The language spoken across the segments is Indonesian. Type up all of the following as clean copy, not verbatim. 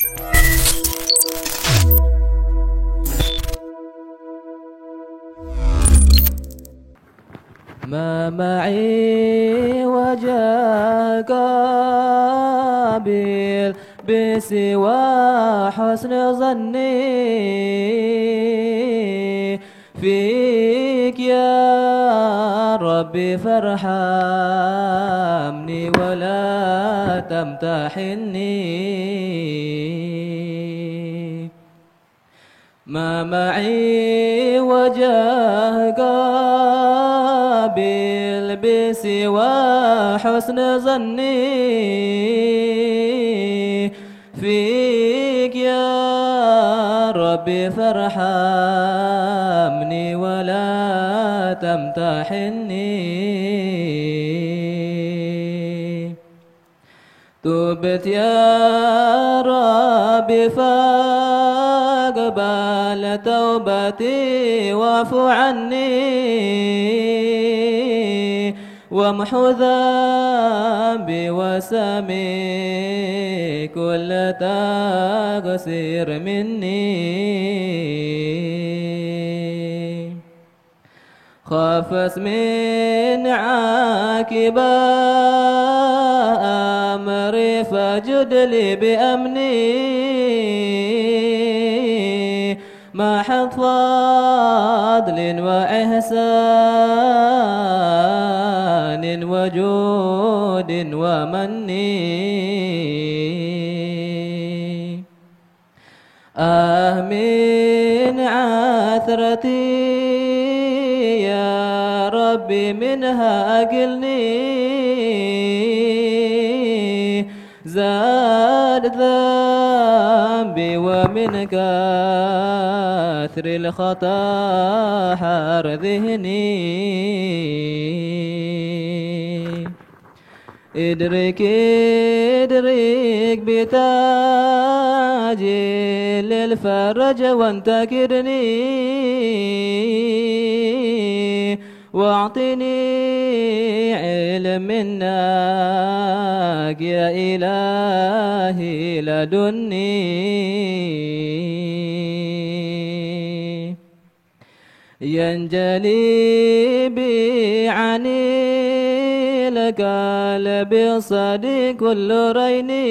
ما معي وجه قابل بسوى حسن ظني فيك يا ربي، فارحمني ولا تمتحني. ما معي وجه قابل بسوى حسن ظني فيك يا ربي، فارحمني ولا تمتحني. تبت يا ربي فاقبل توبتي واعف عني، وامحو ذنبي وسامي كل تقصير مني. خافت من عاقبة أمري فجد لي بأمني، مع فضل وإحسان وجود ومني. من عثرتي يا ربي منها أقلني، زاد ذنبي ومن كثر الخطا حار ذهني. ادرك بتاج للفرج وانتكرني، واعطني علم منك يا إلهي لدني. ينجلي بي عن القلب صديق كل ريني،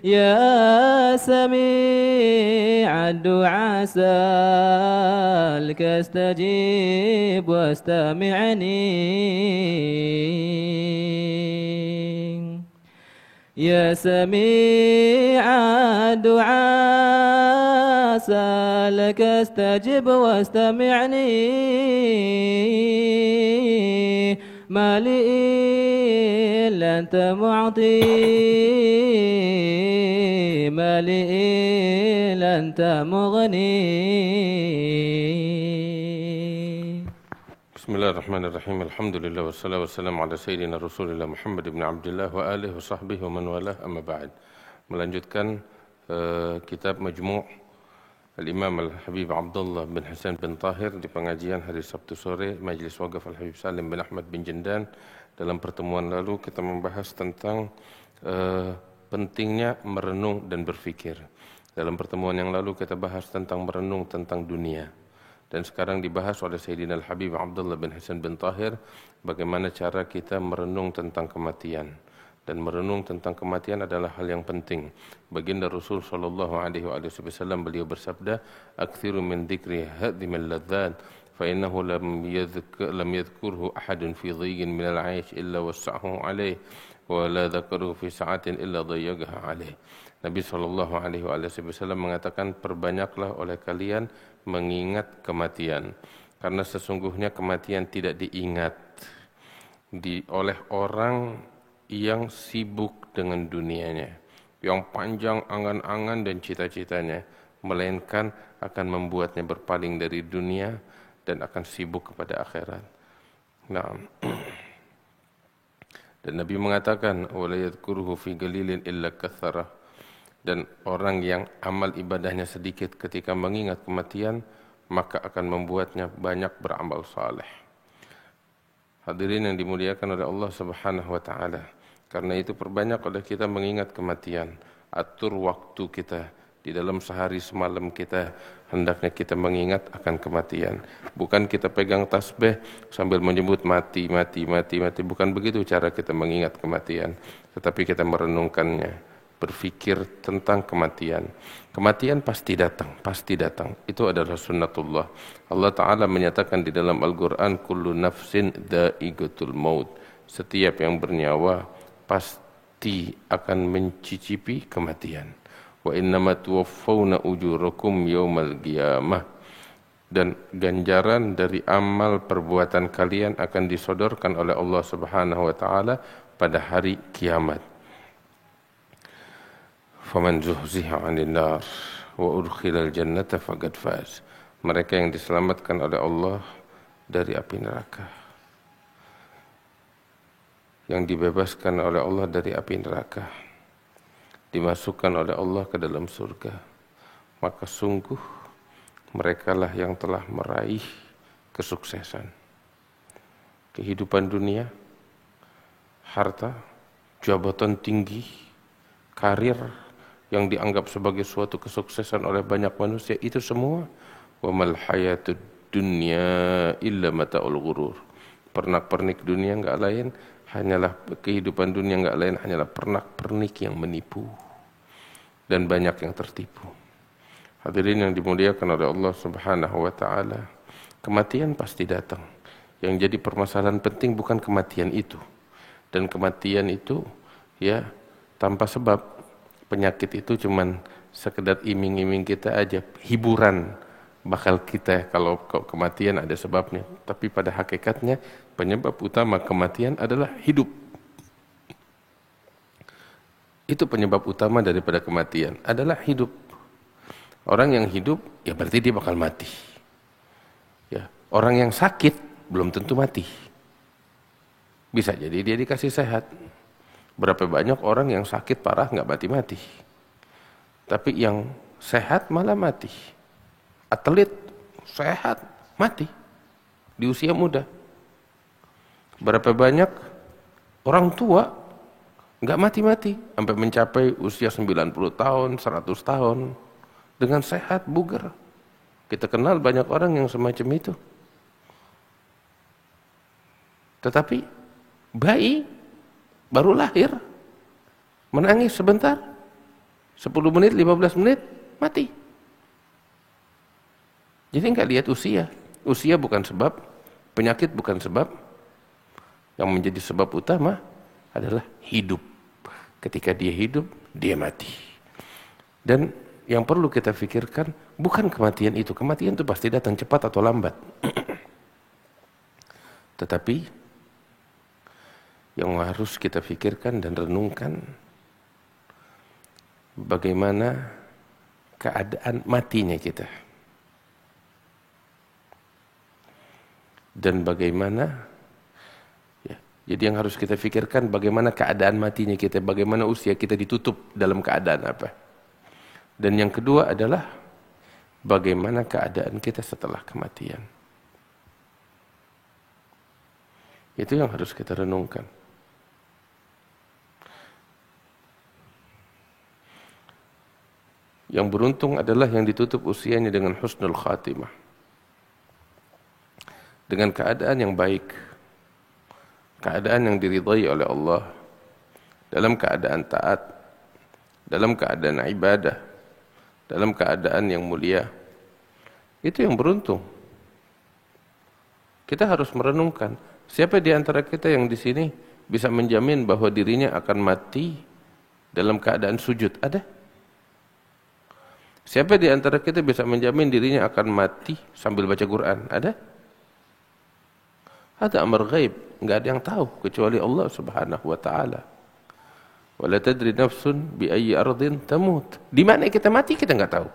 يا سميع الدعاء سألك استجيب واستمعني. يا سميع الدعاء سألك استجب واستمعني. ما لي إلا أنت معطي، ما لي إلا أنت مغني. بسم الله الرحمن الرحيم. الحمد لله والصلاة والسلام ala Sayyidina Rasulullah Muhammad ibn Abdullah wa alihi wa sahbihi wa man walah, amma ba'd. Melanjutkan kitab Majmu' Al-Imam Al-Habib Abdullah bin Hasan bin Tahir di pengajian hari Sabtu sore Majlis Waqaf Al-Habib Salim bin Ahmad bin Jendan. Dalam pertemuan lalu kita membahas tentang pentingnya merenung dan berfikir. Dalam pertemuan yang lalu kita bahas tentang merenung tentang dunia. Dan sekarang dibahas oleh Sayyidina Al-Habib Abdullah bin Hasan bin Tahir bagaimana cara kita merenung tentang kematian. Dan merenung tentang kematian adalah hal yang penting. Baginda Rasul sallallahu alaihi wasallam beliau bersabda, "Aktsiru min dzikri hadimil ladzat, fa innahu lam yadhkurhu ahadun fi dhayyin min al-'aish illa wassa'ahu alaihi, wa la dzakarahu fi sa'atin illa dayyaqaha alaihi." Nabi sallallahu alaihi wasallam mengatakan, perbanyaklah oleh kalian mengingat kematian, karena sesungguhnya kematian tidak diingat oleh orang yang sibuk dengan dunianya, yang panjang angan-angan dan cita-citanya, melainkan akan membuatnya berpaling dari dunia dan akan sibuk kepada akhirat. Nah, dan Nabi mengatakan, wala yadhkuruhu fi qalilin illa katsarah. Dan orang yang amal ibadahnya sedikit ketika mengingat kematian, maka akan membuatnya banyak beramal saleh. Hadirin yang dimuliakan oleh Allah Subhanahu wa taala. Karena itu perbanyak oleh kita mengingat kematian. Atur waktu kita. Di dalam sehari semalam kita hendaknya kita mengingat akan kematian. Bukan kita pegang tasbih sambil menyebut mati, mati, mati, mati. Bukan begitu cara kita mengingat kematian. Tetapi kita merenungkannya, berpikir tentang kematian. Kematian pasti datang, pasti datang. Itu adalah sunnatullah. Allah Ta'ala menyatakan di dalam Al-Quran, kullu nafsin dha'iqatul maut. Setiap yang bernyawa pasti akan mencicipi kematian. Wa innama tuwaffawna ujurakum yaumal qiyamah. Dan ganjaran dari amal perbuatan kalian akan disodorkan oleh Allah Subhanahu wa taala pada hari kiamat. Faman zuhziha 'anil nar wa udkhilal jannata faqad faz. Mereka yang diselamatkan oleh Allah dari api neraka, yang dibebaskan oleh Allah dari api neraka, dimasukkan oleh Allah ke dalam surga, maka sungguh merekalah yang telah meraih kesuksesan. Kehidupan dunia, harta, jabatan tinggi, karir yang dianggap sebagai suatu kesuksesan oleh banyak manusia, itu semua wa mal hayatud dunya illa mata'ul ghurur. Pernak-pernik dunia enggak lain hanyalah kehidupan dunia, enggak lain hanyalah pernak-pernik yang menipu, dan banyak yang tertipu. Hadirin yang dimuliakan oleh Allah Subhanahu wa taala, kematian pasti datang. Yang jadi permasalahan penting bukan kematian itu, dan kematian itu ya tanpa sebab. Penyakit itu cuman sekedar iming-iming kita aja, hiburan bakal kita kalau kematian ada sebabnya. Tapi pada hakikatnya penyebab utama kematian adalah hidup. Itu penyebab utama daripada kematian adalah hidup. Orang yang hidup ya berarti dia bakal mati. Ya, orang yang sakit belum tentu mati. Bisa jadi dia dikasih sehat. Berapa banyak orang yang sakit parah nggak mati-mati, tapi yang sehat malah mati. Atlet sehat mati di usia muda. Berapa banyak orang tua nggak mati-mati sampai mencapai usia 90 tahun, 100 tahun dengan sehat, bugar. Kita kenal banyak orang yang semacam itu. Tetapi bayi baru lahir, menangis sebentar, 10 menit, 15 menit, mati. Jadi enggak lihat usia. Usia bukan sebab, penyakit bukan sebab. Yang menjadi sebab utama adalah hidup. Ketika dia hidup, dia mati. Dan yang perlu kita pikirkan bukan kematian itu. Kematian itu pasti datang cepat atau lambat. Tetapi yang harus kita pikirkan dan renungkan, bagaimana keadaan matinya kita. Dan bagaimana, ya, jadi yang harus kita pikirkan bagaimana keadaan matinya kita, bagaimana usia kita ditutup dalam keadaan apa. Dan yang kedua adalah bagaimana keadaan kita setelah kematian. Itu yang harus kita renungkan. Yang beruntung adalah yang ditutup usianya dengan husnul khatimah, dengan keadaan yang baik, keadaan yang diridhai oleh Allah, dalam keadaan taat, dalam keadaan ibadah, dalam keadaan yang mulia. Itu yang beruntung. Kita harus merenungkan, siapa di antara kita yang di sini bisa menjamin bahwa dirinya akan mati dalam keadaan sujud? Ada? Siapa di antara kita bisa menjamin dirinya akan mati sambil baca Quran? Ada? Ada amar ghaib, enggak ada yang tahu kecuali Allah Subhanahu wa taala. Wala tadri nafsun bi ayyi ardin tamut. Di mana kita mati kita enggak tahu.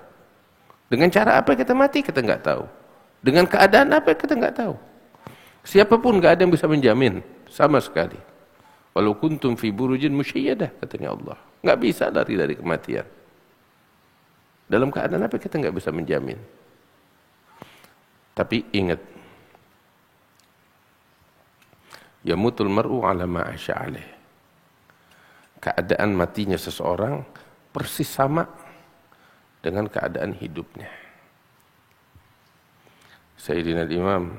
Dengan cara apa kita mati kita enggak tahu. Dengan keadaan apa kita enggak tahu. Siapapun enggak ada yang bisa menjamin sama sekali. Walau kuntum fi burujin musyayyadah, katanya Allah. Enggak bisa lari dari kematian. Dalam keadaan apa kita enggak bisa menjamin. Tapi ingat, yamutul mar'u ala ma asya alaih. keadaan matinya seseorang persis sama dengan keadaan hidupnya. Sayyidina Imam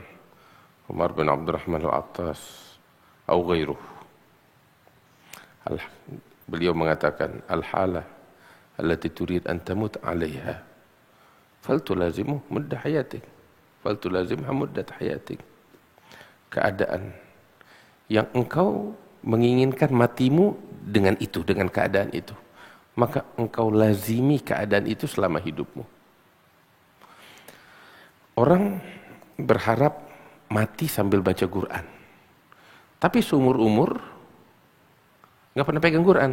Umar bin Abdurrahman Al-Attas atau ghairuh, beliau mengatakan, al-halah allati turid an tamut 'alaiha faltulazimu muddah hayatik faltulazimha muddat hayatik. Keadaan yang engkau menginginkan matimu dengan itu, dengan keadaan itu, maka engkau lazimi keadaan itu selama hidupmu. Orang berharap mati sambil baca Quran, tapi seumur umur nggak pernah pegang Quran,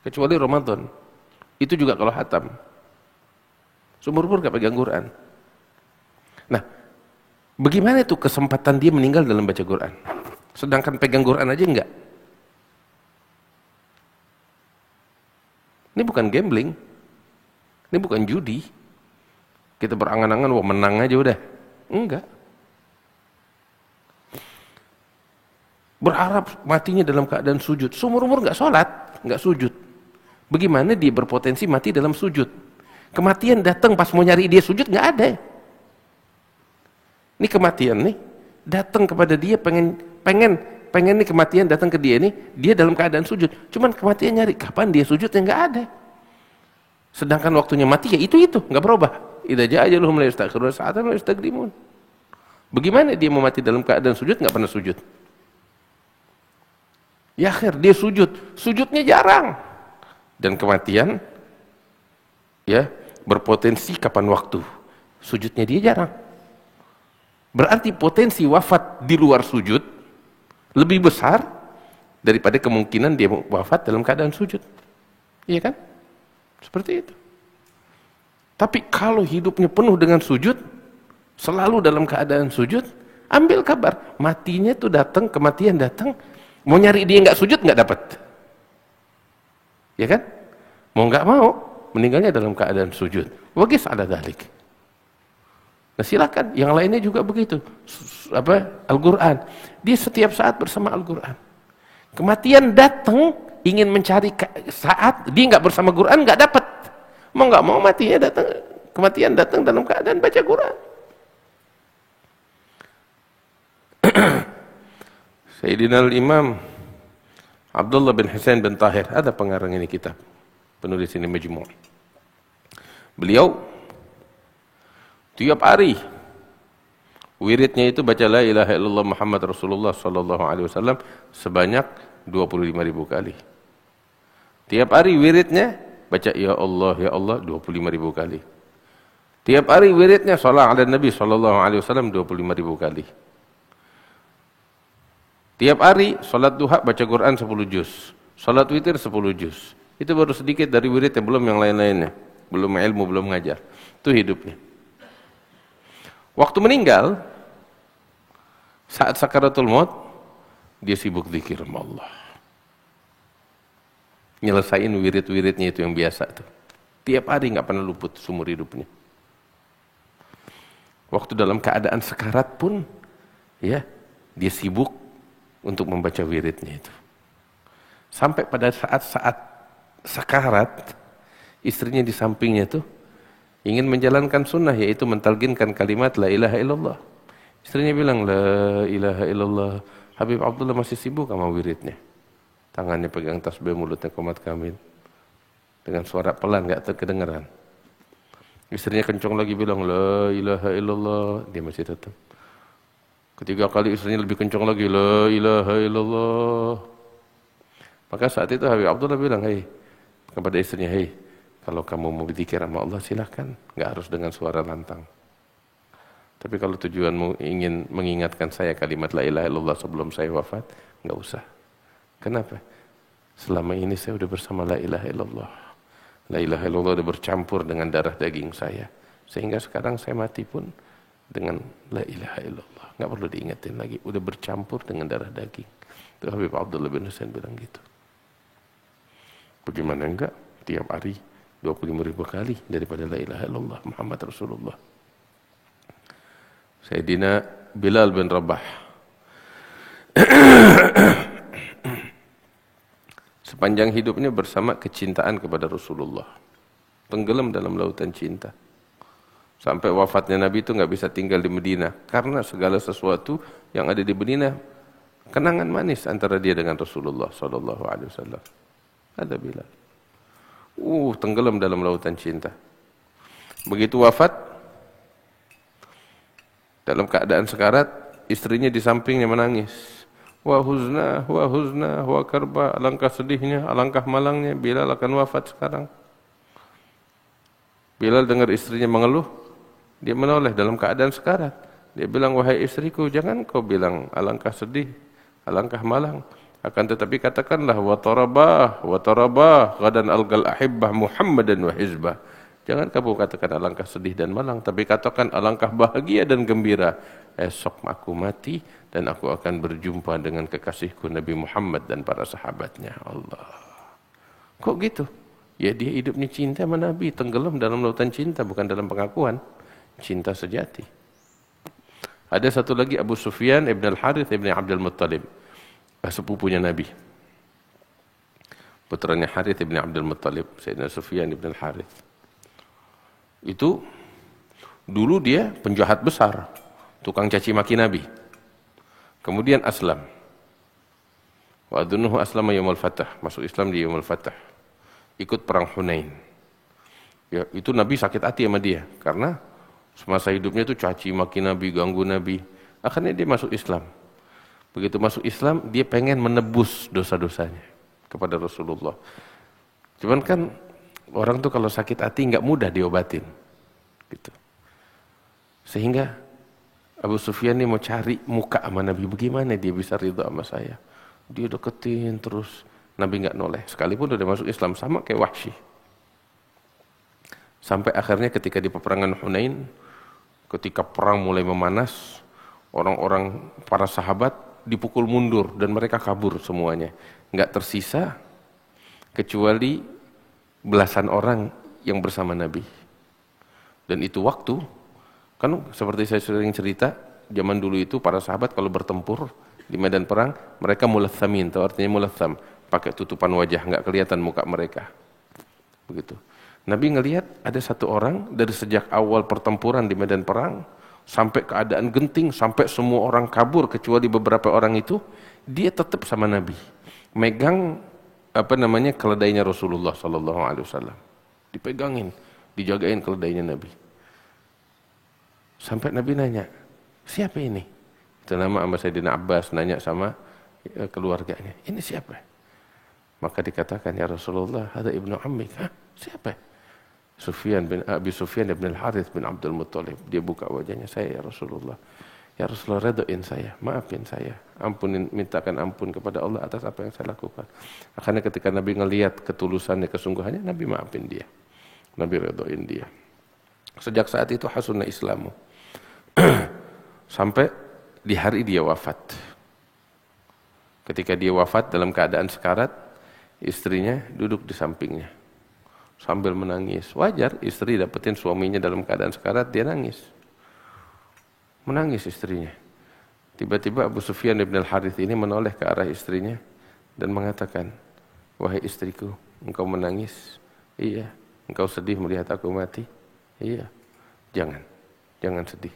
kecuali Ramadan. Itu juga kalau hatam, seumur umur nggak pegang Quran. Nah, bagaimana itu kesempatan dia meninggal dalam baca Quran, sedangkan pegang Quran aja enggak? Ini bukan gambling, ini bukan judi. Kita berangan-angan, wah menang aja udah. Enggak. Berharap matinya dalam keadaan sujud. Seumur umur enggak sholat, enggak sujud. Bagaimana dia berpotensi mati dalam sujud? Kematian datang pas mau nyari dia sujud, enggak ada. Ini kematian nih datang kepada dia, pengen nih kematian datang ke dia nih, dia dalam keadaan sujud. Cuman kematian nyari kapan dia sujudnya enggak ada. Sedangkan waktunya mati ya itu enggak berubah. Idza jaa ajaluhum la yastakhiruna sa'atan wa la yastaqdimun. Bagaimana dia mau mati dalam keadaan sujud, enggak pernah sujud? Ya akhir dia sujudnya jarang. Dan kematian ya berpotensi kapan waktu. Sujudnya dia jarang. Berarti potensi wafat di luar sujud lebih besar daripada kemungkinan dia wafat dalam keadaan sujud. Iya kan? Seperti itu. Tapi kalau hidupnya penuh dengan sujud, selalu dalam keadaan sujud, ambil kabar, matinya tuh datang, kematian datang, mau nyari dia nggak sujud nggak dapat. Ya kan? Mau nggak mau, meninggalnya dalam keadaan sujud. Wagis ala dzalik. Nah silakan, yang lainnya juga begitu. Al-Quran, dia setiap saat bersama Al-Quran. Kematian datang, ingin mencari saat dia nggak bersama Quran nggak dapat. Mau nggak mau matinya datang, kematian datang dalam keadaan baca Quran. Sayyidina Imam Abdullah bin Husain bin Tahir, ada pengarang ini kitab, penulis ini Majmu'. Beliau tiap hari wiridnya itu baca la ilaha illallah Muhammad Rasulullah sallallahu alaihi wasallam sebanyak 25.000 kali. Tiap hari wiridnya baca ya Allah 25.000 kali. Tiap hari wiridnya salat ala Nabi sallallahu alaihi wasallam 25.000 kali. Tiap hari salat duha baca Quran 10 juz, salat witir 10 juz. Itu baru sedikit dari wirid, belum yang lain-lainnya. Belum ilmu, belum ngajar. Itu hidupnya. Waktu meninggal, saat sakaratul maut, dia sibuk zikir sama Allah. Nyelesain wirid-wiridnya itu yang biasa tuh. Tiap hari nggak pernah luput seumur hidupnya. Waktu dalam keadaan sekarat pun, ya dia sibuk untuk membaca wiridnya itu. Sampai pada saat-saat sekarat, istrinya di sampingnya tuh ingin menjalankan sunnah, yaitu mentalginkan kalimat la ilaha illallah. Istrinya bilang la ilaha illallah. Habib Abdullah masih sibuk sama wiridnya. Tangannya pegang tasbih, mulutnya qomat kamil. Dengan suara pelan, gak terkedengaran. Istrinya kencang lagi bilang la ilaha illallah, dia masih tetap. Ketiga kali istrinya lebih kencang lagi la ilaha illallah. Maka saat itu Habib Abdullah bilang, kepada istrinya, kalau kamu mau berzikir sama Allah silahkan, nggak harus dengan suara lantang. Tapi kalau tujuanmu ingin mengingatkan saya kalimat la ilaha illallah sebelum saya wafat, nggak usah. Kenapa? Selama ini saya udah bersama la ilaha illallah. La ilaha illallah udah bercampur dengan darah daging saya. Sehingga sekarang saya mati pun dengan la ilaha illallah. Nggak perlu diingetin lagi, udah bercampur dengan darah daging. Itu Habib Abdullah bin Husain bilang gitu. Bagaimana enggak? Tiap hari 25.000 kali daripada la ilaha illallah Muhammad Rasulullah. Sayyidina Bilal bin Rabah Sepanjang hidupnya bersama kecintaan kepada Rasulullah. Tenggelam dalam lautan cinta. Sampai wafatnya Nabi itu nggak bisa tinggal di Medina. Karena segala sesuatu yang ada di Medina, kenangan manis antara dia dengan Rasulullah SAW. Ada Bilal. Tenggelam dalam lautan cinta. Begitu wafat, dalam keadaan sekarat, istrinya di sampingnya menangis. Wa huzna, wa karba, alangkah sedihnya, alangkah malangnya, Bilal akan wafat sekarang. Bilal dengar istrinya mengeluh, dia menoleh dalam keadaan sekarat. Dia bilang, wahai istriku, jangan kau bilang alangkah sedih, alangkah malang. Akan tetapi katakanlah, wa tarabah, gadan algal ahibbah Muhammadan wa hizbah. Jangan kamu katakan alangkah sedih dan malang, tapi katakan alangkah bahagia dan gembira. Esok aku mati dan aku akan berjumpa dengan kekasihku Nabi Muhammad dan para sahabatnya. Allah. Kok gitu? Ya dia hidupnya cinta sama Nabi, tenggelam dalam lautan cinta, bukan dalam pengakuan. Cinta sejati. Ada satu lagi Abu Sufyan ibn al-Harith ibn Abdul Muttalib. Sepupunya Nabi. Putranya Harith ibn Abdul Muttalib, Sayyidina Sufyan ibn al-Harith. Itu dulu dia penjahat besar, tukang caci maki Nabi. Kemudian aslam. Wa adunnuhu aslama yaumul fath, masuk Islam di yaumul fath. Ikut perang Hunain. Ya, itu Nabi sakit hati sama dia karena semasa hidupnya itu caci maki Nabi, ganggu Nabi. Akhirnya dia masuk Islam. Begitu masuk Islam, dia pengen menebus dosa-dosanya kepada Rasulullah. Cuman kan orang tuh kalau sakit hati nggak mudah diobatin, gitu. Sehingga Abu Sufyan ini mau cari muka sama Nabi, bagaimana dia bisa ridho sama saya. Dia deketin terus, Nabi nggak noleh. Sekalipun udah masuk Islam, sama kayak Wahsy. Sampai akhirnya ketika di peperangan Hunain, ketika perang mulai memanas, orang-orang para sahabat dipukul mundur dan mereka kabur semuanya. Nggak tersisa kecuali belasan orang yang bersama Nabi. Dan itu waktu, kan seperti saya sering cerita, zaman dulu itu para sahabat kalau bertempur di medan perang, mereka mulathamin, atau artinya mulatham, pakai tutupan wajah, nggak kelihatan muka mereka. Begitu. Nabi ngelihat ada satu orang dari sejak awal pertempuran di medan perang sampai keadaan genting, sampai semua orang kabur kecuali beberapa orang itu, dia tetap sama Nabi. Megang keledainya Rasulullah sallallahu alaihi wasallam. Dipegangin, dijagain keledainya Nabi. Sampai Nabi nanya, "Siapa ini?" Itu nama Sayyidina Abbas nanya sama keluarganya, "Ini siapa?" Maka dikatakan, "Ya Rasulullah, ada ibnu ammik." "Hah? Siapa?" Abi Sufyan bin al-Harith bin Abdul Muttalib. Dia buka wajahnya, "Saya ya Rasulullah. Ya Rasulullah, redoin saya, maafin saya. Ampunin, mintakan ampun kepada Allah atas apa yang saya lakukan." Akhirnya ketika Nabi ngelihat ketulusannya, kesungguhannya, Nabi maafin dia. Nabi redoin dia. Sejak saat itu hasunna Islamu. Sampai di hari dia wafat. Ketika dia wafat dalam keadaan sekarat, istrinya duduk di sampingnya sambil menangis. Wajar istri dapetin suaminya dalam keadaan sekarat, dia nangis. Menangis istrinya. Tiba-tiba Abu Sufyan bin al-Harith ini menoleh ke arah istrinya dan mengatakan, "Wahai istriku, engkau menangis?" "Iya." "Engkau sedih melihat aku mati?" "Iya." Jangan sedih.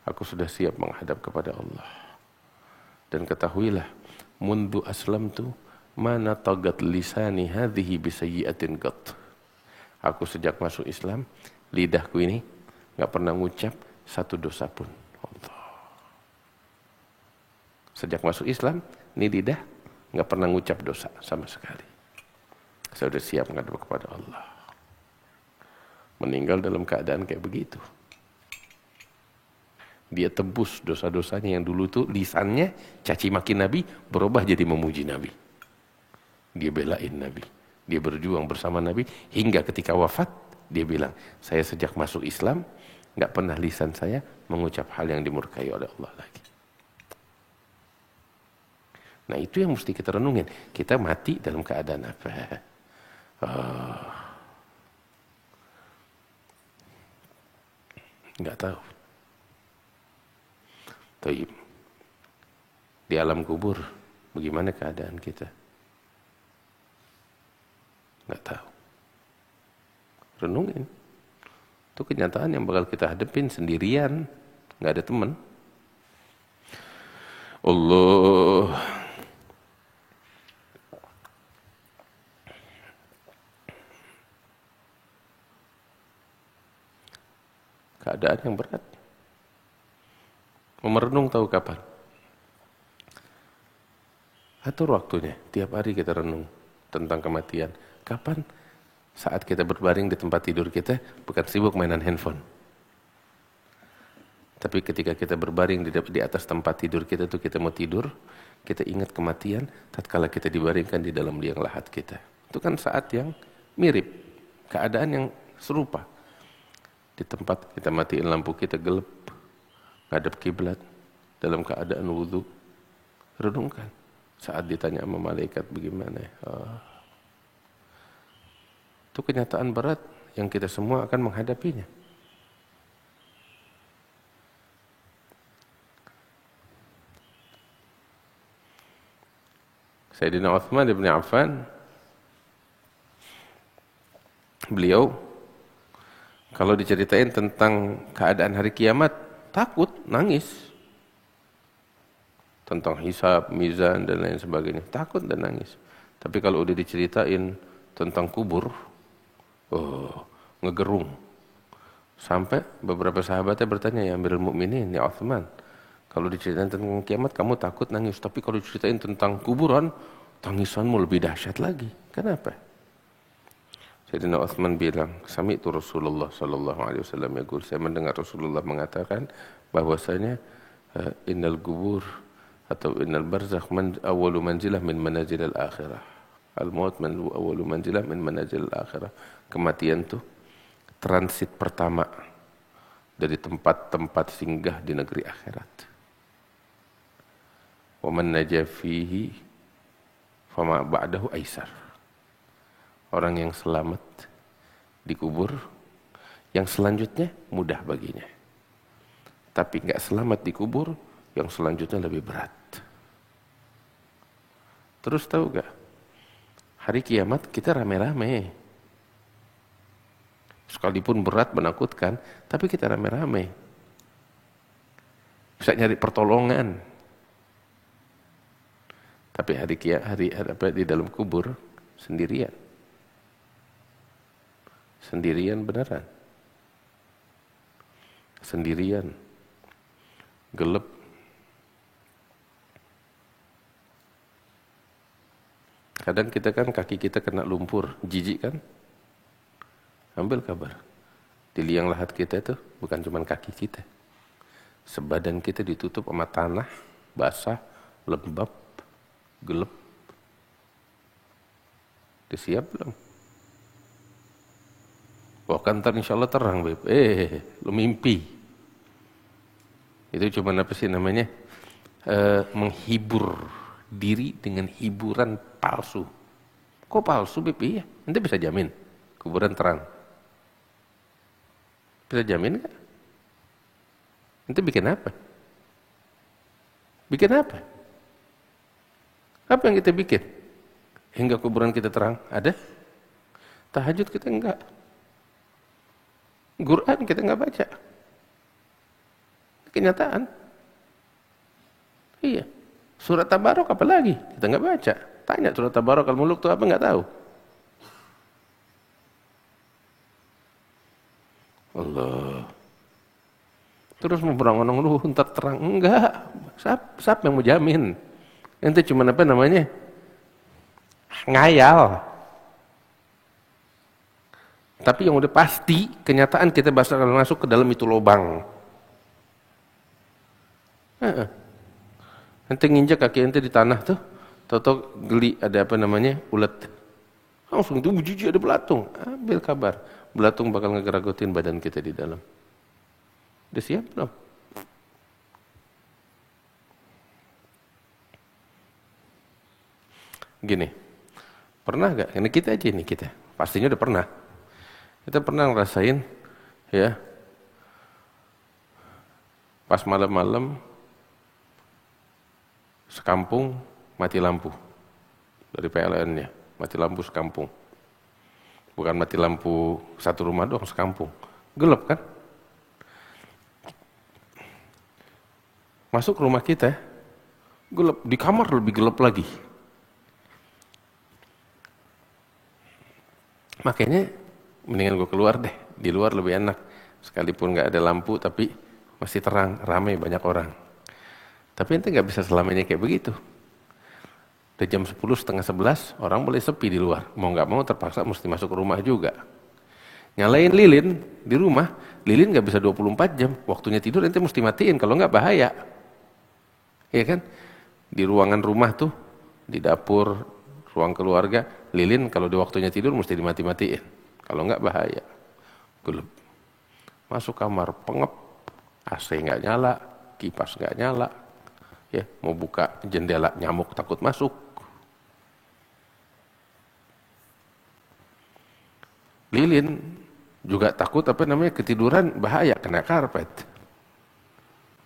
Aku sudah siap menghadap kepada Allah. Dan ketahuilah, mundu aslamtu mana tagat lisani hadhihi bisayyi'atin qat. Aku sejak masuk Islam, lidahku ini enggak pernah ngucap satu dosa pun. Allah. Sejak masuk Islam, ini lidah enggak pernah ngucap dosa sama sekali. Saya sudah siap menghadap kepada Allah. Meninggal dalam keadaan kayak begitu. Dia tebus dosa-dosanya yang dulu tuh lisannya caci maki Nabi berubah jadi memuji Nabi. Dia belain Nabi. Dia berjuang bersama Nabi hingga ketika wafat dia bilang, "Saya sejak masuk Islam enggak pernah lisan saya mengucap hal yang dimurkai oleh Allah lagi." Nah, itu yang mesti kita renungin. Kita mati dalam keadaan apa? Enggak tahu. Taib. Di alam kubur bagaimana keadaan kita? Nggak tahu. Renungin. Itu kenyataan yang bakal kita hadepin sendirian. Nggak ada teman. Allah. Keadaan yang berat. Merenung tahu kapan? Atur waktunya. Tiap hari kita renung tentang kematian. Kapan? Saat kita berbaring di tempat tidur kita, bukan sibuk mainan handphone. Tapi ketika kita berbaring di atas tempat tidur kita tuh kita mau tidur, kita ingat kematian, tatkala kita dibaringkan di dalam liang lahat kita. Itu kan saat yang mirip, keadaan yang serupa. Di tempat kita matiin lampu kita gelap, ngadep kiblat, dalam keadaan wudhu, renungkan. Saat ditanya sama malaikat bagaimana ya? Itu kenyataan berat yang kita semua akan menghadapinya. Sayyidina Utsman bin Affan, beliau kalau diceritain tentang keadaan hari kiamat, takut, nangis. Tentang hisab, mizan, dan lain sebagainya. Takut dan nangis. Tapi kalau udah diceritain tentang kubur, ngegerung. Sampai beberapa sahabatnya bertanya, ya Amirul Mukminin, ya Utsman, kalau diceritain tentang kiamat, kamu takut, nangis. Tapi kalau diceritain tentang kuburan, tangisanmu lebih dahsyat lagi. Kenapa? Sayyidina Utsman bilang, sami'tu Rasulullah sallallahu alaihi wasallam yaqul, saya mendengar Rasulullah mengatakan bahwasanya innal qubur atau innal barzakh awwalu manzilah min manazilil akhirah. Al-maut awwalu manzilah min manazilil akhirah. Kematian itu transit pertama dari tempat-tempat singgah di negeri akhirat. Wa man naja fihi fama ba'dahu aisar. Orang yang selamat dikubur, yang selanjutnya mudah baginya. Tapi nggak selamat dikubur, yang selanjutnya lebih berat. Terus tahu gak? Hari kiamat kita rame-rame. Sekalipun berat, menakutkan, tapi kita rame-rame. Bisa nyari pertolongan. Tapi hari di dalam kubur sendirian. Sendirian beneran. Sendirian. Gelap. Kadang kita kan kaki kita kena lumpur, jijik kan? Ambil kabar. Di liang lahat kita itu bukan cuma kaki kita. Sebadan kita ditutup sama tanah, basah, lembab, gelap. Udah siap belum? Bahkan ntar insya Allah terang, Beb. Lu mimpi. Itu cuma apa sih namanya? Menghibur diri dengan hiburan palsu. Kok palsu, Beb? Iya. Nanti bisa jamin. Kuburan terang. Bisa jamin gak? Nanti bikin apa? Bikin apa? Apa yang kita bikin? Hingga kuburan kita terang? Ada? Tahajud kita enggak. Quran kita enggak baca. Kenyataan. Iya. Surat Tabarok apa lagi? Kita enggak baca. Tanya surat Tabarok al-Muluk itu apa, enggak tahu. Allah. Terus mau berang-berang lu ntar terang. Enggak. Siapa yang mau jamin? Ente cuma apa namanya? Ngayal. Tapi yang udah pasti, kenyataan kita bakal masuk ke dalam itu lubang. Ente nginjak kaki ente di tanah tuh, tau-tau geli ada apa namanya? Ulet. Langsung itu jijik ada belatung. Ambil kabar. Belatung bakal ngegeragotin badan kita di dalam. Udah siap belum? Gini. Pernah gak? Ini kita aja nih kita. Pastinya udah pernah. Kita pernah ngerasain ya. Pas malam-malam sekampung mati lampu. Dari PLN-nya, mati lampu sekampung. Bukan mati lampu satu rumah doang, sekampung. Gelap kan? Masuk rumah kita, gelap. Di kamar lebih gelap lagi. Makanya mendingan gue keluar deh. Di luar lebih enak. Sekalipun nggak ada lampu, tapi masih terang, ramai, banyak orang. Tapi ente nggak bisa selamanya kayak begitu. Udah jam 10, setengah 11, orang boleh sepi di luar. Mau nggak mau terpaksa mesti masuk ke rumah juga. Nyalain lilin di rumah, lilin nggak bisa 24 jam. Waktunya tidur ente mesti matiin, kalau nggak bahaya. Iya kan? Di ruangan rumah tuh, di dapur, ruang keluarga, lilin kalau di waktunya tidur mesti dimati-matiin. Kalau nggak bahaya. Gelap. Masuk kamar, pengep, AC nggak nyala, kipas nggak nyala. Ya, mau buka jendela, nyamuk takut masuk. Lilin juga takut ketiduran, bahaya kena karpet.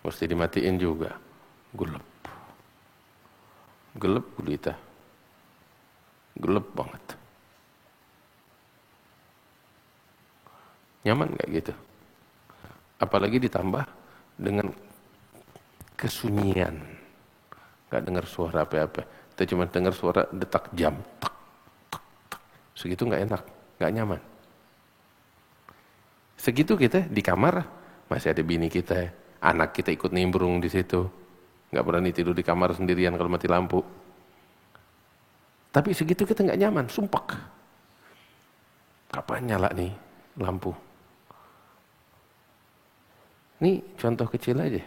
Mesti dimatiin juga. Gelap. Gelap gulita. Gelap banget. Nyaman gak gitu? Apalagi ditambah dengan kesunyian. Gak dengar suara apa-apa. Kita cuma dengar suara detak jam. Tak, tak, tak. Segitu gak enak, gak nyaman. Segitu kita di kamar masih ada bini kita, anak kita ikut nimbrung di situ. Nggak berani tidur di kamar sendirian kalau mati lampu. Tapi segitu kita nggak nyaman, sumpek. Kapan nyala nih lampu? Ini contoh kecil aja.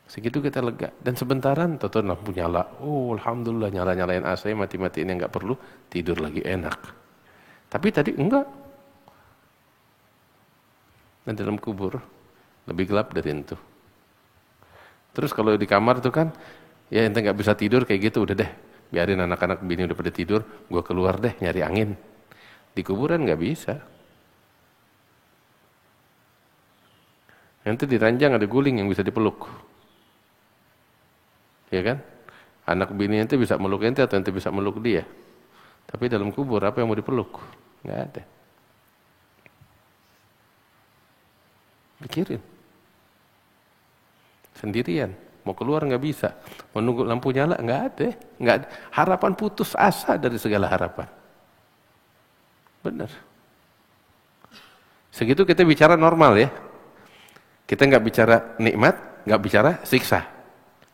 Segitu kita lega. Dan sebentaran, tahu lampu nyala. Oh, alhamdulillah nyala-nyalain AC, mati-matiin yang nggak perlu, tidur lagi enak. Tapi tadi enggak. Dan dalam kubur lebih gelap dari itu. Terus kalau di kamar tuh kan, ya ente nggak bisa tidur kayak gitu, udah deh, biarin anak-anak bini udah pada tidur, gua keluar deh nyari angin. Di kuburan nggak bisa. Nanti di ranjang ada guling yang bisa dipeluk, ya kan? Anak bini ente bisa meluk ente atau ente bisa meluk dia. Tapi dalam kubur apa yang mau dipeluk? Nggak ada. Pikirin. Sendirian. Mau keluar nggak bisa. Mau nunggu lampu nyala nggak ada. Nggak ada. Harapan putus asa dari segala harapan. Benar. Segitu kita bicara normal ya. Kita nggak bicara nikmat, nggak bicara siksa.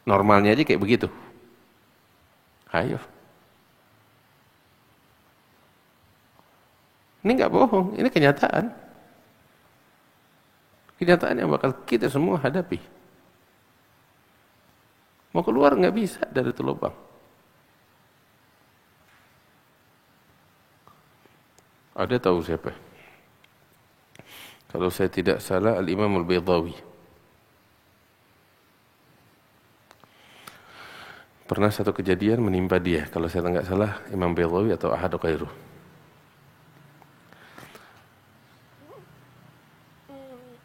Normalnya aja kayak begitu. Ayo. Ini nggak bohong, ini kenyataan. Kenyataan yang bakal kita semua hadapi. Mau keluar nggak bisa dari itu lubang. Ada tahu siapa? Kalau saya tidak salah, Al-Imam Al-Baydawi. Pernah satu kejadian menimpa dia. Kalau saya tidak salah, Imam Baydawi atau Ahad Ghairuh.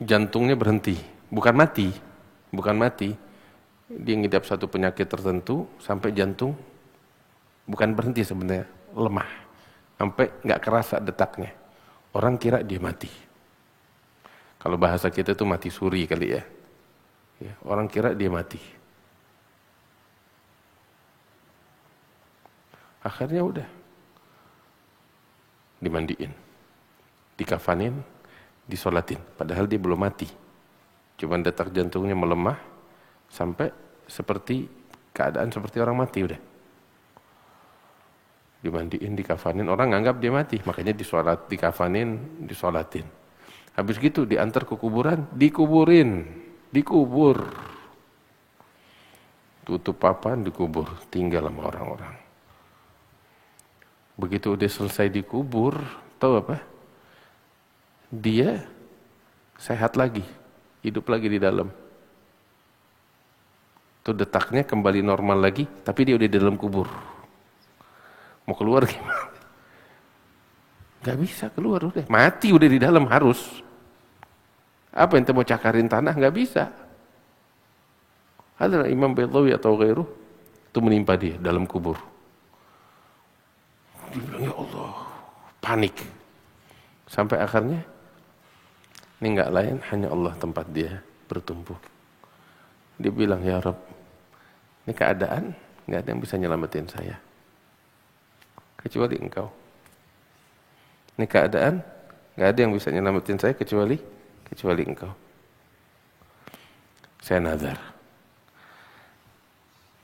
Jantungnya berhenti, bukan mati. Dia ngidap satu penyakit tertentu sampai jantung bukan berhenti sebenarnya, lemah. Sampai nggak kerasa detaknya. Orang kira dia mati. Kalau bahasa kita itu mati suri kali ya. Orang kira dia mati. Akhirnya udah dimandiin, dikafanin, disolatin, padahal dia belum mati. Cuman detak jantungnya melemah sampai seperti keadaan seperti orang mati udah. Dimandiin, dikafanin, orang nganggap dia mati, makanya disolat, dikafanin, disolatin. Habis gitu diantar ke kuburan, dikuburin, dikubur. Tutup papan, dikubur, tinggal sama orang-orang. Begitu udah selesai dikubur, tahu apa? Dia sehat lagi, hidup lagi di dalam. Tuh detaknya kembali normal lagi, tapi dia udah di dalam kubur. Mau keluar gimana? Gak bisa keluar, udah mati udah di dalam harus. Apa yang mau cakarin tanah? Gak bisa. Ada Imam Baydawi atau Ghairuh itu menimpa dia dalam kubur. Dia bilang, ya Allah, panik. Sampai akhirnya ini nggak lain hanya Allah tempat dia bertumbuh. Dia bilang, ya Rabb, ini keadaan nggak ada yang bisa nyelamatin saya kecuali Engkau. Ini keadaan nggak ada yang bisa nyelamatin saya kecuali Engkau. Saya nazar,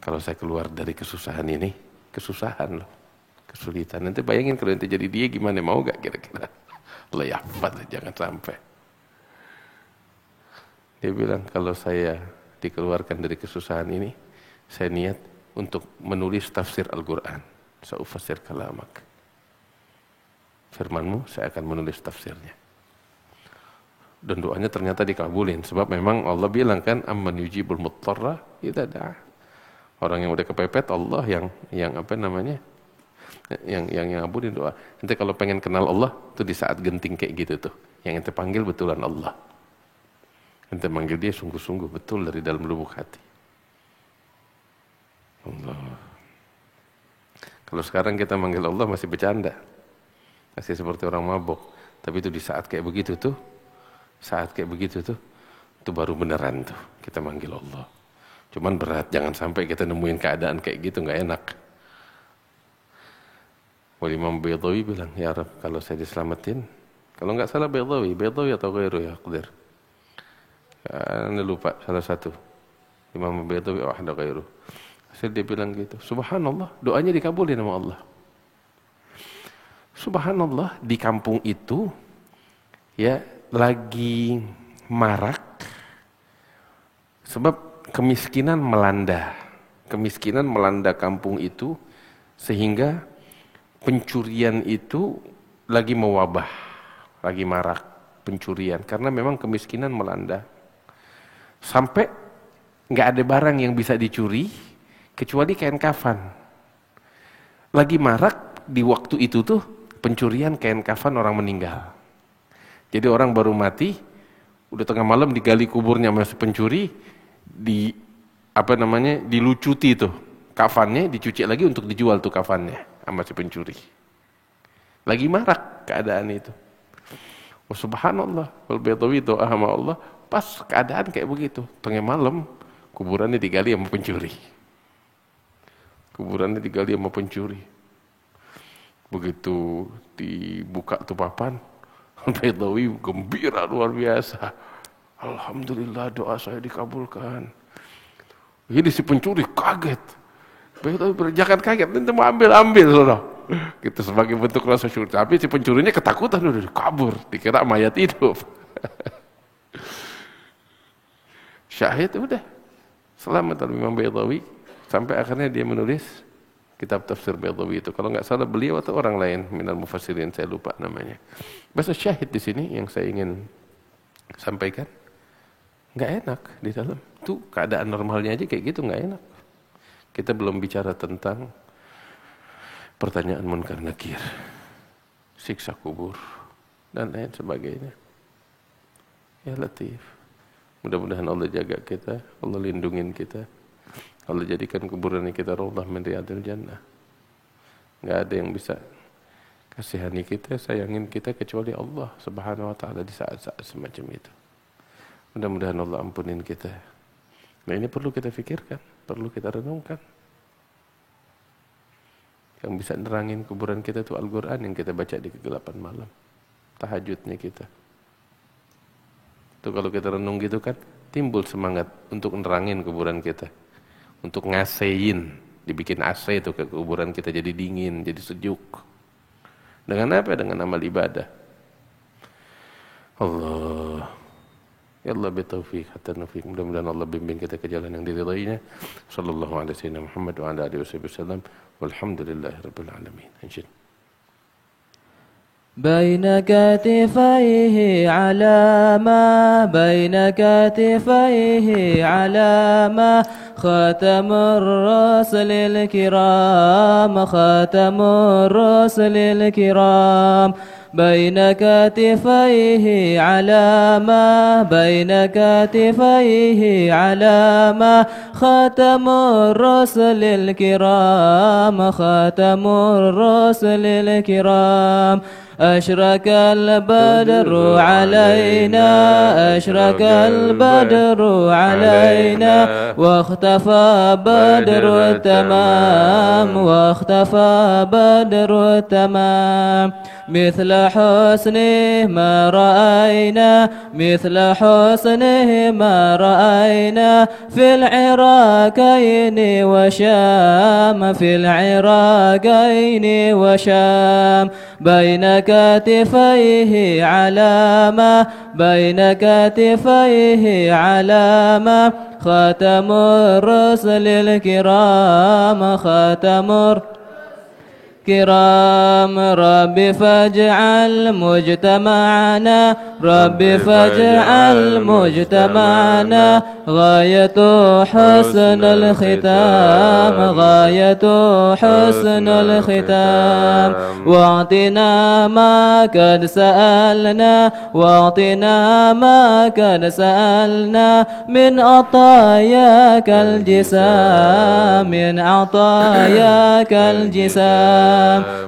kalau saya keluar dari kesusahan ini, kesusahan loh, kesulitan. Nanti bayangin kalau nanti jadi dia gimana, mau gak kira-kira? Layafat, jangan sampai. Dia bilang, kalau saya dikeluarkan dari kesusahan ini, saya niat untuk menulis tafsir Al-Quran. Sa'ufassir kalamak. Firmanmu, saya akan menulis tafsirnya. Dan doanya ternyata dikabulin. Sebab memang Allah bilang kan, amman yujibul muttarra idza da'a. Orang yang udah kepepet, Allah yang apa namanya? Yang ngabulin doa. Nanti kalau pengen kenal Allah, tuh di saat genting kayak gitu tuh. Yang ente panggil betulan Allah. Ente manggil dia sungguh-sungguh betul dari dalam lubuk hati. Allah. Kalau sekarang kita manggil Allah masih bercanda. Masih seperti orang mabok. Tapi itu di saat kayak begitu tuh, itu baru beneran tuh kita manggil Allah. Cuman berat, jangan sampai kita nemuin keadaan kayak gitu, nggak enak. Wal Imam Baydawi bilang, ya Rabb, kalau saya diselamatin, kalau nggak salah Baydawi atau Ghairu ya Qadir. Anda lupa salah satu. Imam Baydawi atau Ghairu. Hasil dia bilang gitu, subhanallah, doanya dikabulin sama Allah. Subhanallah, di kampung itu ya lagi marak sebab kemiskinan melanda kampung itu, sehingga pencurian itu lagi mewabah, lagi marak pencurian karena memang kemiskinan melanda, sampai nggak ada barang yang bisa dicuri kecuali kain kafan. Lagi marak di waktu itu tuh pencurian kain kafan orang meninggal. Jadi orang baru mati, udah tengah malam digali kuburnya masih pencuri, dilucuti tuh kafannya, dicuci lagi untuk dijual tuh kafannya sama si pencuri. Lagi marak keadaan itu. Oh subhanallah, wal Baydawi doa sama Allah, pas keadaan kayak begitu, tengah malam kuburannya digali sama pencuri. Begitu dibuka tuh papan, Baydawi gembira luar biasa. Alhamdulillah, doa saya dikabulkan. Jadi si pencuri kaget. Baydawi jangan kaget, nanti mau ambil loh. Gitu sebagai bentuk rasa syukur. Tapi si pencurinya ketakutan, udah kabur, dikira mayat hidup. Syahid udah selamat Imam Baydawi, sampai akhirnya dia menulis kitab tafsir Baydawi itu. Kalau nggak salah beliau atau orang lain minal mufassirin, saya lupa namanya. Bahasa syahid di sini yang saya ingin sampaikan, nggak enak di dalam. Tuh keadaan normalnya aja kayak gitu nggak enak. Kita belum bicara tentang pertanyaan munkar nakir, siksa kubur dan lain sebagainya. Ya Latif, mudah-mudahan Allah jaga kita, Allah lindungin kita, Allah jadikan kuburan kita raudhah min riyadil jannah. Nggak ada yang bisa kasihani kita, sayangin kita kecuali Allah Subhanahu wa taala di saat-saat semacam itu. Mudah-mudahan Allah ampunin kita. Nah, ini perlu kita fikirkan, perlu kita renungkan. Yang bisa nerangin kuburan kita itu Al-Quran yang kita baca di kegelapan malam, tahajudnya kita. Itu kalau kita renung gitu kan, timbul semangat untuk nerangin kuburan kita, untuk ngasein, dibikin AC itu ke kuburan kita jadi dingin, jadi sejuk. Dengan apa? Dengan amal ibadah. Allah, ya Allah bitaufiq hatta nafiq. Mudah-mudahan Allah bimbing kita ke jalan yang diridainya. Sallallahu alaihi wasallam Muhammad wa ala alihi wasallam. Walhamdulillahirabbil alamin. Anjir. بين كتفيه علامة خاتم الرسل الكرام خاتم الرسل الكرام بين كتفيه علامة بين كتفيه علامة خاتم الرسل الكرام خاتم الرسل الكرام أشرق البدر علينا أشرق البدر علينا واختفى بدر التمام واختفى بدر التمام مثل حسنه ما رأينا مثل حسنه ما رأينا في العراقين وشام في العراقين وشام بين كتفيه علامة بين كتفيه علامة خاتم الرسل الكرام خاتم كرام رب فاجعل مجتمعنا رب فاجعل مجتمعنا غاية حسن الختام غاية حسن الختام واعطنا ما قد سألنا واعطنا ما قد سألنا من عطاياك الجسام من عطاياك الجسام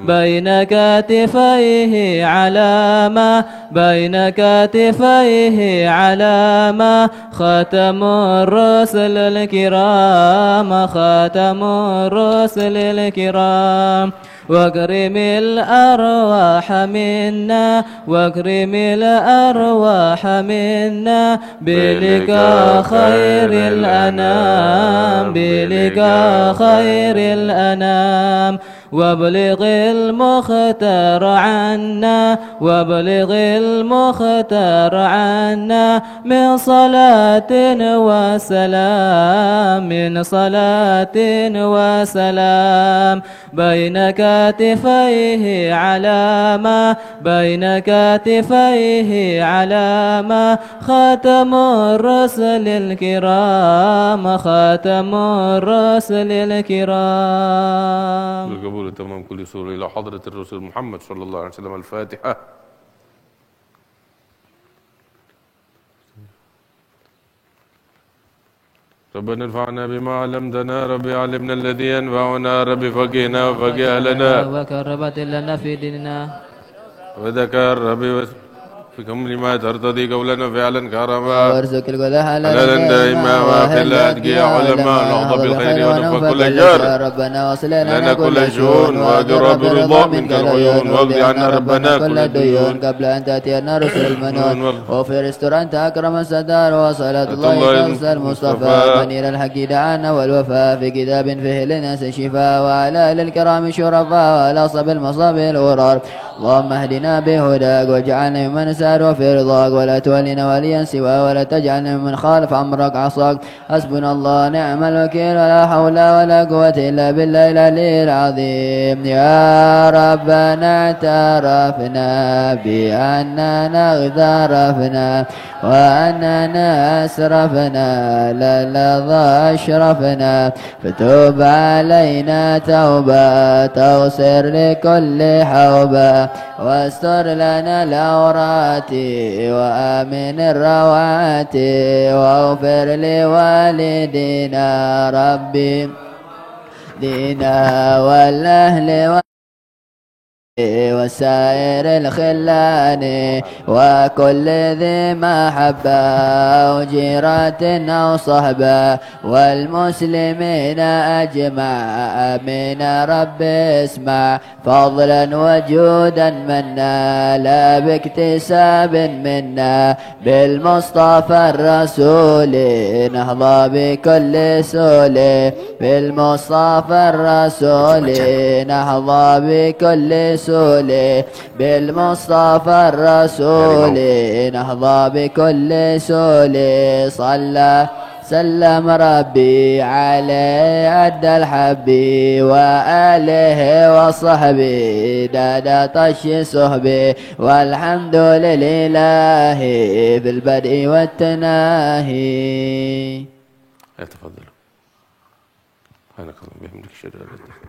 بين كتفيه علامة بين كتفيه علامة خاتم الرسل الكرام خاتم الرسل الكرام واكرم الأرواح منا واكرم الأرواح منا بلقاء خير الأنام بلقاء خير الأنام وابلغ المختار عنا وابلغ المختار عنا من صلاة وسلام من صلاة وسلام بين كتفيه علامة بين كتفيه علامة خاتم الرسل الكرام خاتم الرسل الكرام. قبول تمام كل سورة إلى حضرة الرسول محمد صلى الله عليه وسلم. الفاتحة. ربنا انفعنا بما علمتنا ربي علمنا الذي ينفعنا ربي فقهنا وفقه لنا وكربت لنا في ديننا وذكر ربي في كل ما ترتضي قولا وفعلا كرما وارزق القول حلالا دائما واخل اتقياء علماء نهض بالخير ونفى كل شر ربنا واصل لنا كل شؤون واجر برضا منك العيون واقض عنا ربنا كل الديون قبل ان تاتينا رسل المنون وفي استر انت اكرم الستار وصلاه الله تنسى المصطفى منير الحق دعانا والوفاء في كتاب فيه للناس الشفاء وعلى اهل الكرام شرفاء وعلى صب المصاب الغرار اللهم اهدنا بهداك واجعلنا ممن سار في رضاك ولا تولنا وليا سوى ولا تجعلنا ممن خالف امرك عصاك حسبنا الله نعم الوكيل ولا حول ولا قوة الا بالله العلي العظيم. يا ربنا اعترفنا بأننا اغترفنا وأننا أسرفنا للظى أشرفنا فتوب علينا توبة تغسر لكل حوبة واستر لنا العورات وآمن الروعات واغفر لوالدينا ربي دينا والأهل وسائر الخلان وكل ذي محبة أو جيرة أو صحبة والمسلمين أجمع آمين رب اسمع فضلا وجودا منا لا باكتساب منا بالمصطفى الرسول نهضى بكل سول بالمصطفى الرسول نهضى بكل سولي بالمصطفى الرسول نهضى بكل سولي صلى سلم ربي عليه أدى الحبي وآله وصحبه دادا طش صحبي والحمد لله في البدء والتناهي. تفضلوا. Subhanakallahumma wa bihamdika asyhadu an la ilaha illa anta